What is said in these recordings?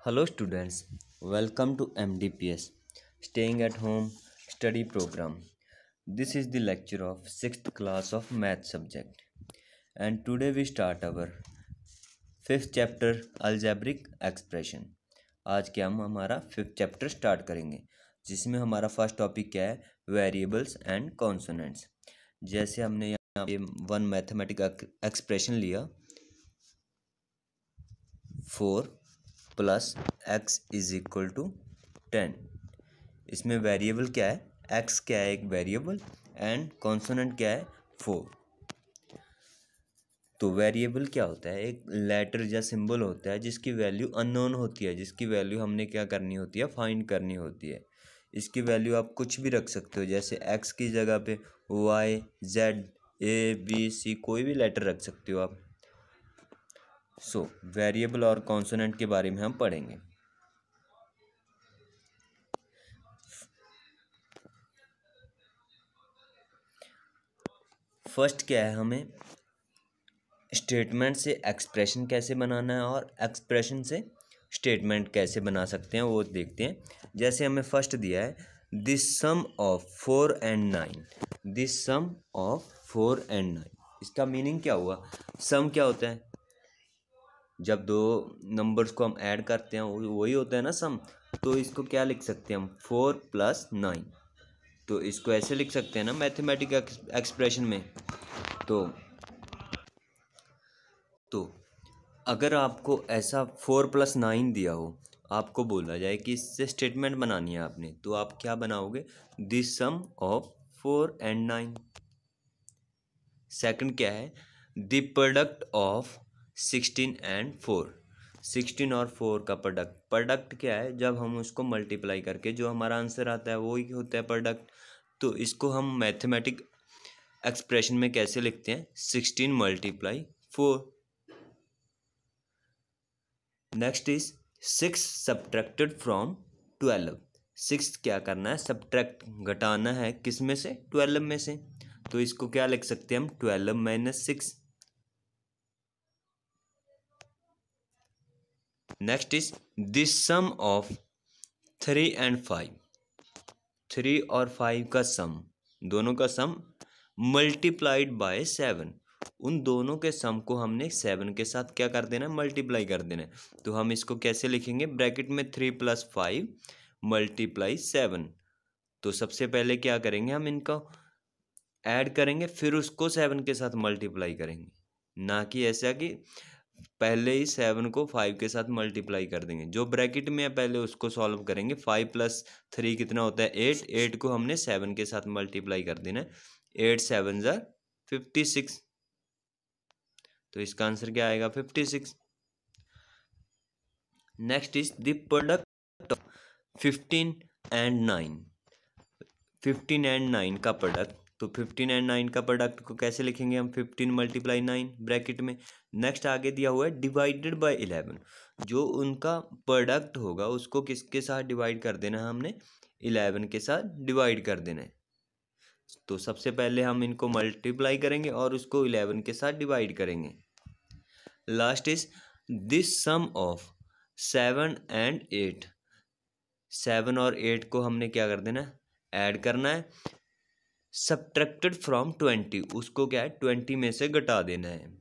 Hello students, welcome to MDPS Staying at Home Study Program. This is the lecture of 6th class of Math subject and today we start our 5th chapter Algebraic Expression. आज के हम हमारा 5th chapter start करेंगे जिसमें हमारा first topic क्या है variables and consonants. जैसे हमने यहाँ पे वन मैथमेटिकल एक्सप्रेशन लिया 4 plus x is equal to 10। इसमें वेरिएबल क्या है, एक्स क्या है एक वेरिएबल एंड कॉन्सोनेंट क्या है 4। तो वेरिएबल क्या होता है, एक लेटर या सिंबल होता है जिसकी वैल्यू अननोन होती है, जिसकी वैल्यू हमने क्या करनी होती है, फाइंड करनी होती है। इसकी वैल्यू आप कुछ भी रख सकते हो, जैसे एक्स की जगह पे y z a b c कोई भी लेटर रख सकते हो आप। वेरिएबल और कॉन्सोनेंट के बारे में हम पढ़ेंगे। फर्स्ट क्या है, हमें स्टेटमेंट से एक्सप्रेशन कैसे बनाना है और एक्सप्रेशन से स्टेटमेंट कैसे बना सकते हैं वो देखते हैं। जैसे हमें फर्स्ट दिया है this sum of 4 and 9, this sum of 4 and 9। इसका मीनिंग क्या हुआ, सम क्या होता है, जब दो नंबर्स को हम ऐड करते हैं वही होता है ना सम। तो इसको क्या लिख सकते हैं हम 4 प्लस 9। तो इसको ऐसे लिख सकते हैं ना मैथमेटिकल एक्सप्रेशन में। तो अगर आपको ऐसा 4 प्लस 9 दिया हो, आपको बोला जाए कि इससे स्टेटमेंट बनानी है आपने, तो आप क्या बनाओगे, this sum of 4 and 9। Second क्या है, द प्रोडक्ट ऑफ 16 एंड 4। 16 और 4 का प्रोडक्ट क्या है, जब हम उसको मल्टीप्लाई करके जो हमारा आंसर आता है वो ही होता है प्रोडक्ट। तो इसको हम मैथमेटिक एक्सप्रेशन में कैसे लिखते हैं, 16 multiply 4। Next is 6 subtracted from 12। 6 क्या करना है, सब्ट्रैक्ट घटाना है किस में से, 12 में से। तो इसको क्या लिख सकते हैं हम 12 minus 6। Next is this sum of 3 and 5। 3 और 5 का सम, दोनों का सम मल्टीप्लाइड बाय 7। उन दोनों के सम को हमने 7 के साथ क्या कर देना है, मल्टीप्लाई कर देना है। तो हम इसको कैसे लिखेंगे, ब्रैकेट में 3 प्लस 5 मल्टीप्लाई 7। तो सबसे पहले क्या करेंगे, हम इनको ऐड करेंगे फिर उसको 7 के साथ मल्टीप्लाई करेंगे, ना कि ऐसा कि पहले ही 7 को 5 के साथ मल्टीप्लाई कर देंगे। जो ब्रैकेट में है पहले उसको सॉल्व करेंगे। 5 प्लस 3 कितना होता है 8। 8 को हमने 7 के साथ मल्टीप्लाई कर देना है। 8 7 ज़ा 56। तो इसका आंसर क्या आएगा 56। Next is the product of 15 and 9। 15 and 9 का प्रोडक्ट, तो 15 एंड 9 का प्रोडक्ट को कैसे लिखेंगे हम, 15 मल्टीप्लाई 9 ब्रैकेट में। नेक्स्ट आगे दिया हुआ है डिवाइडेड बाय 11। जो उनका प्रोडक्ट होगा उसको किसके साथ डिवाइड कर देना है, हमने 11 के साथ डिवाइड कर देना है। तो सबसे पहले हम इनको मल्टीप्लाई करेंगे और उसको 11 के साथ डिवाइड करेंगे। Last is this sum of 7 and 8। 7 और 8 को हमने क्या कर देना है, ऐड करना है। सब्ट्रैक्टेड फ्रॉम 20, उसको क्या है 20 में से घटा देना है।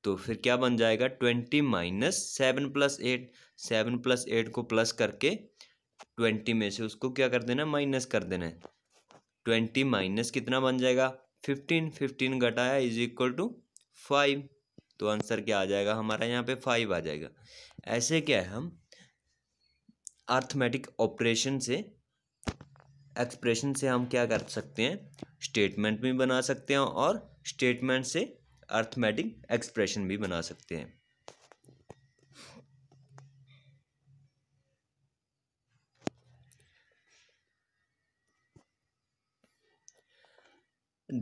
तो फिर क्या बन जाएगा 20 माइनस 7 प्लस 8। 7 प्लस 8 को प्लस करके 20 में से उसको क्या कर देना, माइनस कर देना है। 20 माइनस कितना बन जाएगा 15। 15 घटाया इज इक्वल टू 5। तो आंसर क्या आ जाएगा हमारा, यहाँ पे 5 आ जाएगा। ऐसे क्या है, हम अर्थमेटिक ऑपरेशन से एक्सप्रेशन से हम क्या कर सकते हैं, स्टेटमेंट भी बना सकते हैं और स्टेटमेंट से अर्थमेटिक एक्सप्रेशन भी बना सकते हैं।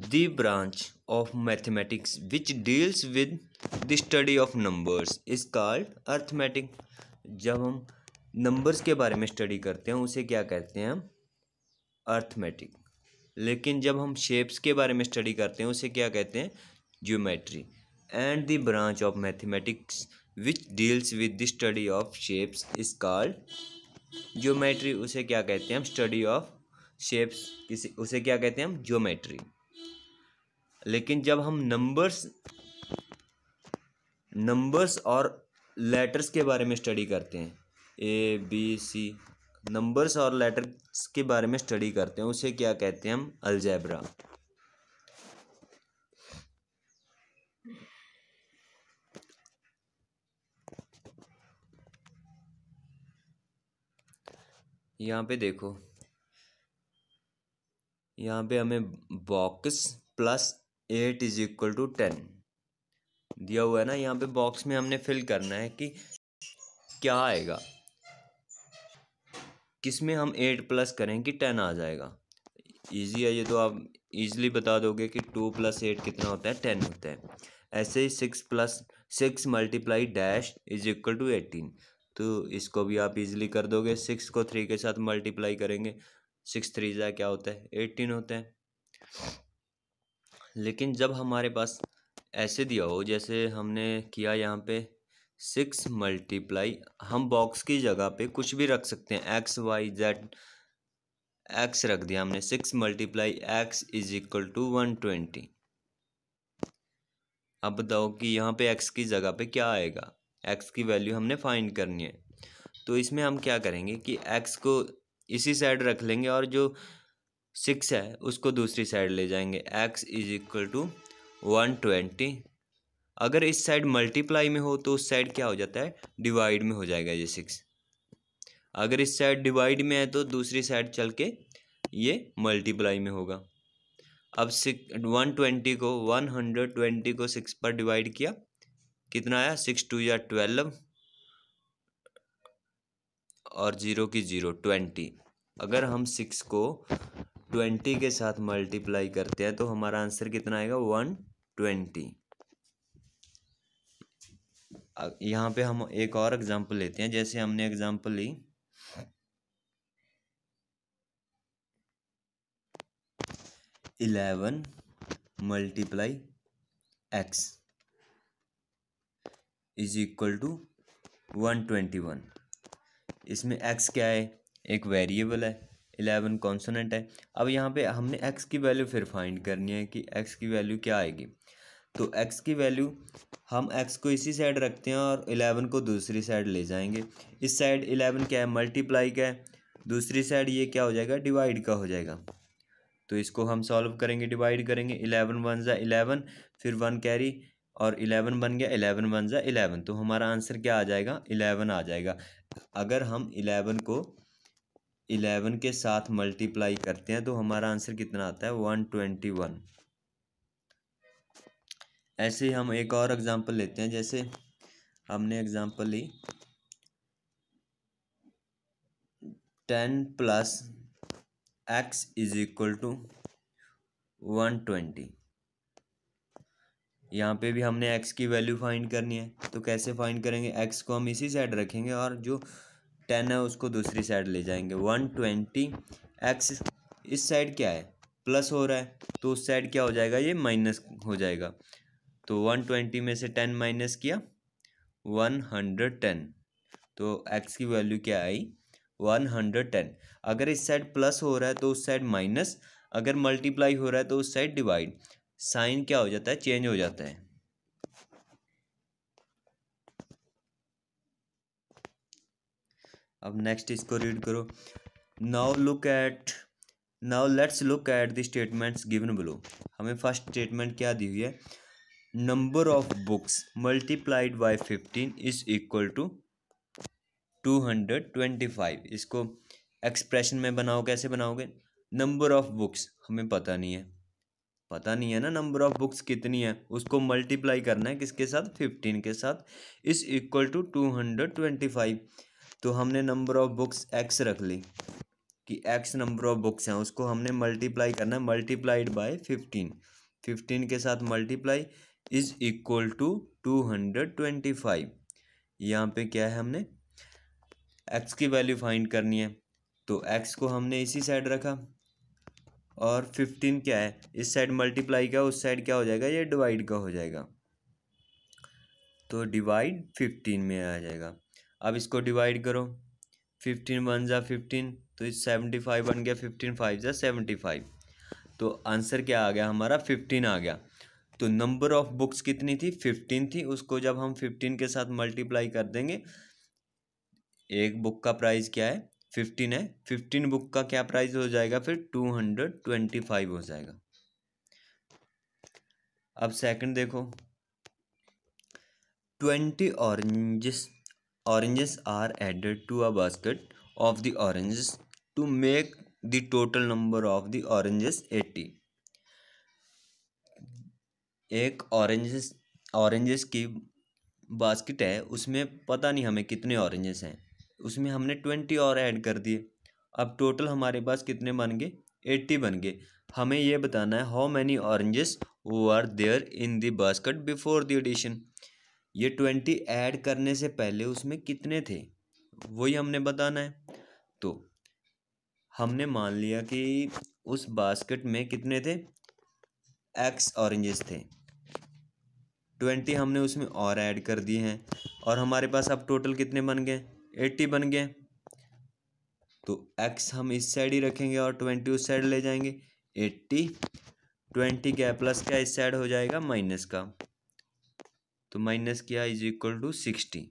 The branch of mathematics which deals with the study of numbers is called arithmetic। जब हम नंबर्स के बारे में स्टडी करते हैं उसे क्या कहते हैं हम, अर्थमेटिक। लेकिन जब हम शेप्स के बारे में स्टडी करते हैं उसे क्या कहते हैं, geometry. And the branch of mathematics which deals with the study of shapes is called geometry. उसे क्या कहते हैं हम? स्टडी ऑफ शेप्स, किसी उसे क्या कहते हैं हम? ज्योमेट्री। लेकिन जब हम नंबर्स और लेटर्स के बारे में स्टडी करते हैं, ए बी सी, नंबर्स और लेटर्स के बारे में स्टडी करते हैं, उसे क्या कहते हैं हम? अलजेब्रा। यहाँ पे देखो, यहाँ पे हमें box plus 8 is equal to 10 दिया हुआ है ना। यहाँ पे बॉक्स में हमने फिल करना है कि क्या आएगा, किसमें हम 8 प्लस करें कि 10 आ जाएगा। इजी है ये तो, आप इजीली बता दोगे कि 2 + 8 कितना होता है? 10 होता है। ऐसे ही 6 multiply dash is equal to 18, तो इसको भी आप इजीली कर दोगे। 6 को 3 के साथ मल्टीप्लाई करेंगे, 6 3 जा क्या होता है? 18 होता है। लेकिन जब हमारे पास ऐसे दिया हो जैसे हमने किया यहाँ पे 6 मल्टीप्लाई, हम बॉक्स की जगह पे कुछ भी रख सकते हैं, एक्स वाई जेड, एक्स रख दिया हमने। 6 multiply x is equal to 120। अब बताओ कि यहाँ पे एक्स की जगह पे क्या आएगा? एक्स की वैल्यू हमने फाइंड करनी है। तो इसमें हम क्या करेंगे कि एक्स को इसी साइड रख लेंगे और जो 6 है उसको दूसरी साइड ले जाएंगे। X is equal to 120। अगर इस साइड मल्टीप्लाई में हो तो उस साइड क्या हो जाता है? डिवाइड में हो जाएगा ये 6। अगर इस साइड डिवाइड में है तो दूसरी साइड चल के ये मल्टीप्लाई में होगा। अब 120 को 6 पर डिवाइड किया, कितना आया? 6 2 या 12 और 0 की 0, 20। अगर हम 6 को 20 के साथ मल्टीप्लाई करते हैं तो हमारा आंसर कितना आएगा? 120। यहाँ पे हम एक और एग्जांपल लेते हैं। जैसे हमने एग्जांपल ली 11 multiply x is equal to 121। इसमें x क्या है? एक वेरिएबल है, 11 कॉन्सोनेंट है। अब यहाँ पे हमने x की वैल्यू फिर फाइंड करनी है कि x की वैल्यू क्या आएगी। तो x की वैल्यू, हम x को इसी साइड रखते हैं और 11 को दूसरी साइड ले जाएंगे। इस साइड 11 क्या है? मल्टीप्लाई का है। दूसरी साइड ये क्या हो जाएगा? डिवाइड का हो जाएगा। तो इसको हम सॉल्व करेंगे, डिवाइड करेंगे। 11 1 ज़ा 11, फिर 1 कैरी और 11 बन गया। 11 1 ज़ा 11, तो हमारा आंसर क्या आ जाएगा? 11 आ जाएगा। अगर हम 11 को 11 के साथ मल्टीप्लाई करते हैं तो हमारा आंसर कितना आता है? 121। ऐसे ही हम एक और एग्जांपल लेते हैं। जैसे हमने एग्जांपल ली 10 + x इज इक्वल टू 120। यहाँ पे भी हमने x की वैल्यू फाइंड करनी है। तो कैसे फाइंड करेंगे? x को हम इसी साइड रखेंगे और जो 10 है उसको दूसरी साइड ले जाएंगे। 120 x, इस साइड क्या है? प्लस हो रहा है, तो उस साइड क्या हो जाएगा? ये माइनस हो जाएगा। तो 120 में से 10 माइनस किया, 110। तो x की वैल्यू क्या आई? 110। अगर इस साइड प्लस हो रहा है तो उस साइड माइनस, अगर मल्टीप्लाई हो रहा है तो उस साइड डिवाइड। साइन क्या हो जाता है? चेंज हो जाता है। अब नेक्स्ट इसको रीड करो। Now let's look at the statements given below. हमें फर्स्ट स्टेटमेंट क्या दी हुई है? Number of books multiplied by 15 is equal to 225। इसको एक्सप्रेशन में बनाओ। कैसे बनाओगे? नंबर ऑफ बुक्स हमें पता नहीं है ना नंबर ऑफ बुक्स कितनी है, उसको मल्टीप्लाई करना है किसके साथ? 15 के साथ। Is equal to 225। तो हमने नंबर ऑफ बुक्स x रख ली कि x नंबर ऑफ बुक्स हैं, उसको हमने मल्टीप्लाई करना है, मल्टीप्लाइड बाय 15। 15 के साथ मल्टीप्लाई इज इक्वल टू 225। यहाँ पे क्या है? हमने x की वैल्यू फाइंड करनी है। तो x को हमने इसी साइड रखा और 15 क्या है? इस साइड मल्टीप्लाई का, उस साइड क्या हो जाएगा? ये डिवाइड का हो जाएगा। तो डिवाइड 15 में आ जाएगा। अब इसको डिवाइड करो, 15 वन जा 15, तो 75 बन गया, 15 5 जा 75, तो आंसर क्या आ गया हमारा 15 आ गया। तो नंबर ऑफ बुक्स कितनी थी, 15 थी, उसको जब हम 15 के साथ मल्टीप्लाई कर देंगे, एक बुक का प्राइस क्या है 15 है, 15 बुक का क्या प्राइस हो जाएगा फिर 225 हो जाएगा। अब सेकंड देखो, 20 oranges are added to a basket of the oranges to make the total number of the oranges 80। एक ऑरेंजेस की बास्केट है, उसमें पता नहीं हमें कितने ऑरेंजेस हैं, उसमें हमने 20 और ऐड कर दिए। अब टोटल हमारे पास कितने बन गए, 80 बन गए। हमें ये बताना है how many oranges were there in the basket before the addition. ये 20 ऐड करने से पहले उसमें कितने थे, वही हमने बताना है। तो हमने मान लिया कि उस बास्केट में कितने थे, एक्स ऑरेंजेस थे, 20 हमने उसमें और ऐड कर दिए हैं, और हमारे पास अब टोटल कितने बन गए, 80 बन गए। तो x हम इस साइड ही रखेंगे और 20 उस साइड ले जाएंगे। 80 20 क्या है, प्लस क्या इस साइड हो जाएगा माइनस का, तो माइनस क्या इज इक्वल टू 60।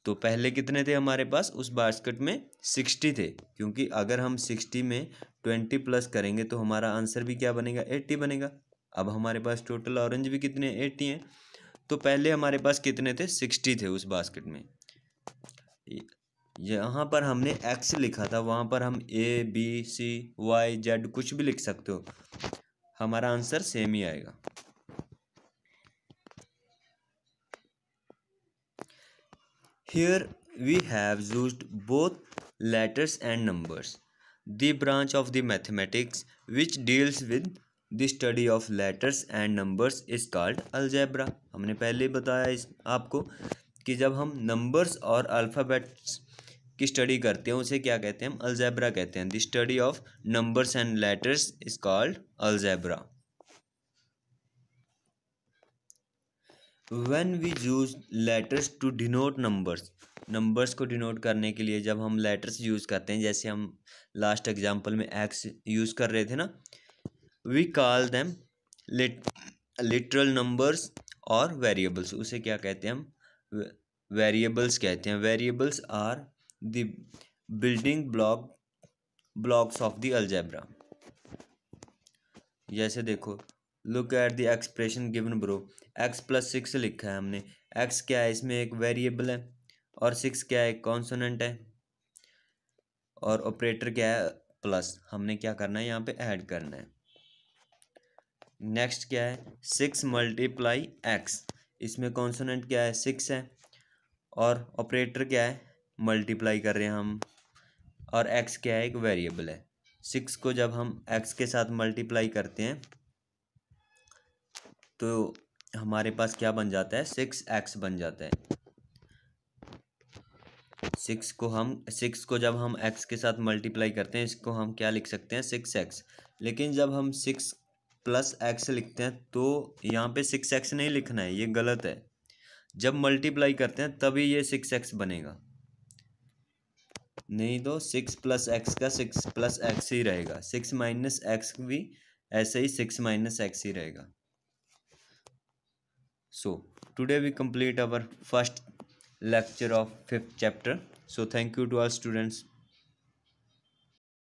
तो पहले कितने थे हमारे पास उस बास्केट में, 60 थे, क्योंकि अगर हम 60 में 20 प्लस करेंगे तो हमारा आंसर भी क्या बनेगा, 80 बनेगा। अब हमारे पास टोटल ऑरेंज भी कितने, 80 हैं। तो पहले हमारे पास कितने थे, 60 थे उस बास्केट में। यहाँ पर हमने x लिखा था, वहाँ पर हम a b c y z कुछ भी लिख सकते हो, हमारा आंसर सेम ही आएगा। Here we have used both letters and numbers. The branch of the mathematics which deals with the study of letters and numbers is called algebra। हमने पहले ही बताया इस आपको कि जब हम नंबर्स और अल्फ़ाबेट्स की स्टडी करते हैं उसे क्या कहते हैं, हम अलजेब्रा कहते हैं। The study of numbers and letters is called algebra. When we use letters to denote numbers, numbers को डिनोट करने के लिए जब हम लेटर्स यूज़ करते हैं, जैसे हम लास्ट एग्जांपल में एक्स यूज़ कर रहे थे ना, we call them literal numbers और वेरिएबल्स, उसे क्या कहते हैं हम, वेरिएबल्स कहते हैं। Variables are the building blocks of the algebra. जैसे देखो, look at the expression given bro, x plus 6 लिखा है हमने, x क्या है, इसमें एक वेरिएबल है, और 6 क्या है, एक कॉन्सोनेंट है, और ऑपरेटर क्या है प्लस, हमने क्या करना है यहाँ पे ऐड करना है। नेक्स्ट क्या है, 6 मल्टीप्लाई x, इसमें कॉन्सोनेंट क्या है 6 है, और ऑपरेटर क्या है मल्टीप्लाई कर रहे हैं हम, और x क्या है एक वेरिएबल है। 6 को जब हम x के साथ मल्टीप्लाई करते हैं तो हमारे पास क्या बन जाता है, 6x बन जाता है। 6 को जब हम x के साथ मल्टीप्लाई करते हैं, इसको हम क्या लिख सकते हैं 6x। लेकिन जब हम 6 प्लस x लिखते हैं तो यहाँ पे 6x नहीं लिखना है, ये गलत है। जब मल्टीप्लाई करते हैं तभी ये 6x बनेगा, नहीं तो 6 प्लस एक्स का 6 प्लस एक्स ही रहेगा, 6 माइनस एक्स भी ऐसे ही 6 माइनस एक्स ही रहेगा। So today we complete our first lecture of 5th chapter. So thank you to all students.